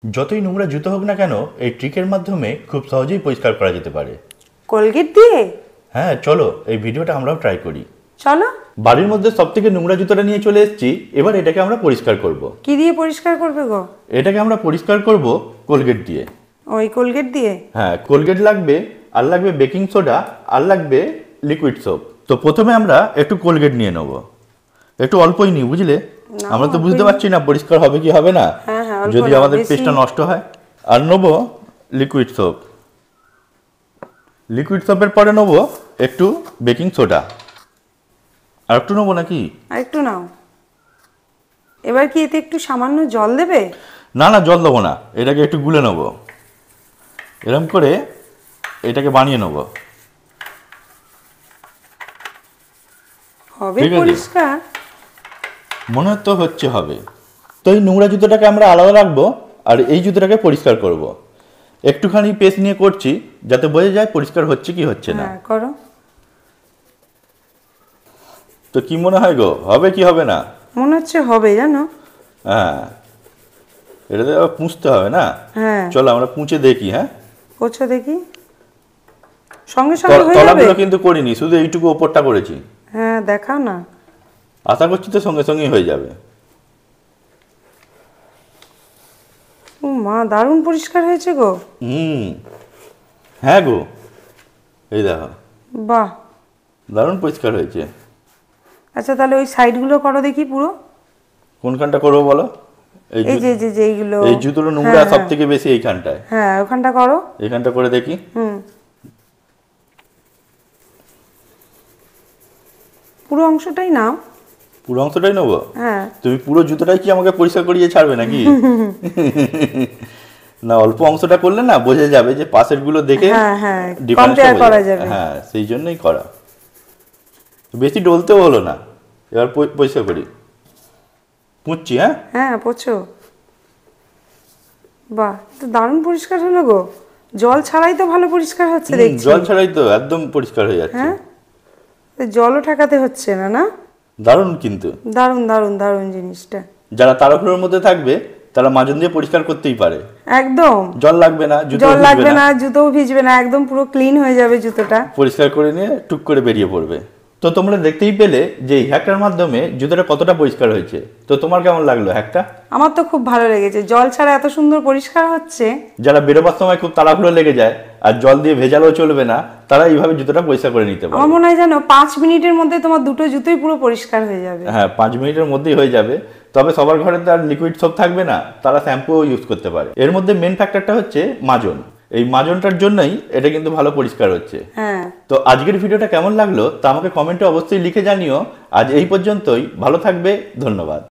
যতই নোংরা জুতো হোক না কেন এই ট্রিকের মাধ্যমে খুব সহজেই পরিষ্কার করা যেতে পারে। কোলগেট দিয়ে? হ্যাঁ চলো এই ভিডিওটা আমরাও ট্রাই করি। চলো। বাড়ির মধ্যে সবথেকে নোংরা জুতোটা নিয়ে চলে এসেছি, এবার এটাকে আমরা পরিষ্কার করব। কি দিয়ে পরিষ্কার করবে গো? এটাকে আমরা পরিষ্কার করব কোলগেট দিয়ে। ওই কোলগেট দিয়ে? হ্যাঁ, কোলগেট লাগবে, আর লাগবে বেকিং সোডা, আর লাগবে লিকুইড সোপ। তো প্রথমে আমরা একটু কোলগেট নিয়ে নেব, একটু অল্পই নিই, বুঝলে? আমরা তো বুঝতে পারছি না পরিষ্কার হবে কি হবে না, যদি আমাদের পেস্টটা নষ্ট হয়। আর নেব লিকুইড সোপ। লিকুইড সোপের পরে নেব একটু বেকিং সোডা। আর একটু নেবো নাকি? আর একটু নাও। এবার কি এতে একটু সামান্য জল দেবে? না না, জল দেবো না, এটাকে একটু গুলে নেব। এরকম করে এটাকে বানিয়ে নেব। হবে পরিষ্কার? মনে তো হচ্ছে হবে। তো এই নোংরা জুতোটাকে আমরা আলাদা রাখবো, আর এই জুতোটাকে পরিষ্কার করব। একটুখানি পেস্ট নিয়ে করছি যাতে বোঝা যায় পরিষ্কার হচ্ছে কি হচ্ছে না। হ্যাঁ করো। তো কি মনে হয় গো, হবে কি হবে না? মনে হচ্ছে হবে, জানো। হ্যাঁ, এটাতে আবার পুঁছতে হবে না? হ্যাঁ চলো আমরা পুঁছে দেখি। হ্যাঁ পোছো দেখি। সঙ্গে সঙ্গে হয়ে যাবে? তলাগুলো কিন্তু করিনি, শুধু এইটুকু ওপরটা করেছি। হ্যাঁ দেখাও না। আশা করছি তো সঙ্গে সঙ্গেই হয়ে যাবে। ও মা, দারুণ পরিষ্কার হয়েছে গো। হ্যাঁ গো, এই দেখো, বাহ দারুণ পরিষ্কার হয়েছে। আচ্ছা তাহলে ওই সাইডগুলো করো দেখি পুরো। কোনখানটা করবো বলো? এই যে যে যে এইগুলো, এই জুতোর নোংরা সব থেকে বেশি এইখানটায়। হ্যাঁ ওখানটা করো। এইখানটা করে দেখি। পুরো অংশটাই নাও। পুরো অংশটাই নেবো? হ্যাঁ। তুমি পুরো জুতোটাই কি আমাকে পরিষ্কার করিয়ে ছাড়বে নাকি? না, অল্প অংশটা করলে না বোঝা যাবে যে পাশের গুলো দেখে কম্পেয়ার করা যাবে। হ্যাঁ, সেই জন্যই করা। বেশি ডলতেও হলো না। এবার পরিষ্কার করি, পুঁচ্ছি। হ্যাঁ হ্যাঁ পোছো। বাহ, তো দারুণ পরিষ্কার হলো গো। জল ছাড়াই তো ভালো পরিষ্কার হচ্ছে দেখছি। জল ছাড়াই তো একদম পরিষ্কার হয়ে যাচ্ছে। হ্যাঁ, জলও ঠেকাতে হচ্ছে না। না দারুণ, কিন্তু দারুণ দারুণ দারুণ জিনিসটা। যারা তাড়াহুড়োর মধ্যে থাকবে তারা মাজন দিয়ে পরিষ্কার করতেই পারে। একদম জল লাগবে না, জল লাগবে না, জুতোও ভিজবে না, একদম পুরো ক্লিন হয়ে যাবে জুতোটা। পরিষ্কার করে নিয়ে টুক করে বেরিয়ে পড়বে। তো তোমরা দেখতেই পেলে যে এই হ্যাকটার মাধ্যমে জুতোটা কতটা পরিষ্কার হয়েছে। তো তোমার কেমন লাগলো হ্যাকটা? আমার তো খুব ভালো লেগেছে, জল ছাড়া এত সুন্দর পরিষ্কার হচ্ছে। যারা বেরোবার সময় খুব তাড়াহুড়ো লেগে যায় আর জল দিয়ে ভেজালেও চলবে না, তারা এইভাবে জুতোটা পরিষ্কার করে নিতে পারে। আমার মনে হয় জানো 5 মিনিটের মধ্যে তোমার দুটো জুতোই পুরো পরিষ্কার হয়ে যাবে। হ্যাঁ, 5 মিনিটের মধ্যেই হয়ে যাবে। তবে সবার ঘরে তো আর লিকুইড সোপ থাকবে না, তারা শ্যাম্পুও ইউজ করতে পারে। এর মধ্যে মেন ফ্যাক্টরটা হচ্ছে মাজন। এই মাজনটার জন্যই এটা কিন্তু ভালো পরিষ্কার হচ্ছে। হ্যাঁ। তো আজকের ভিডিওটা কেমন লাগলো তা আমাকে কমেন্টে অবশ্যই লিখে জানিও। আজ এই পর্যন্তই, ভালো থাকবে, ধন্যবাদ।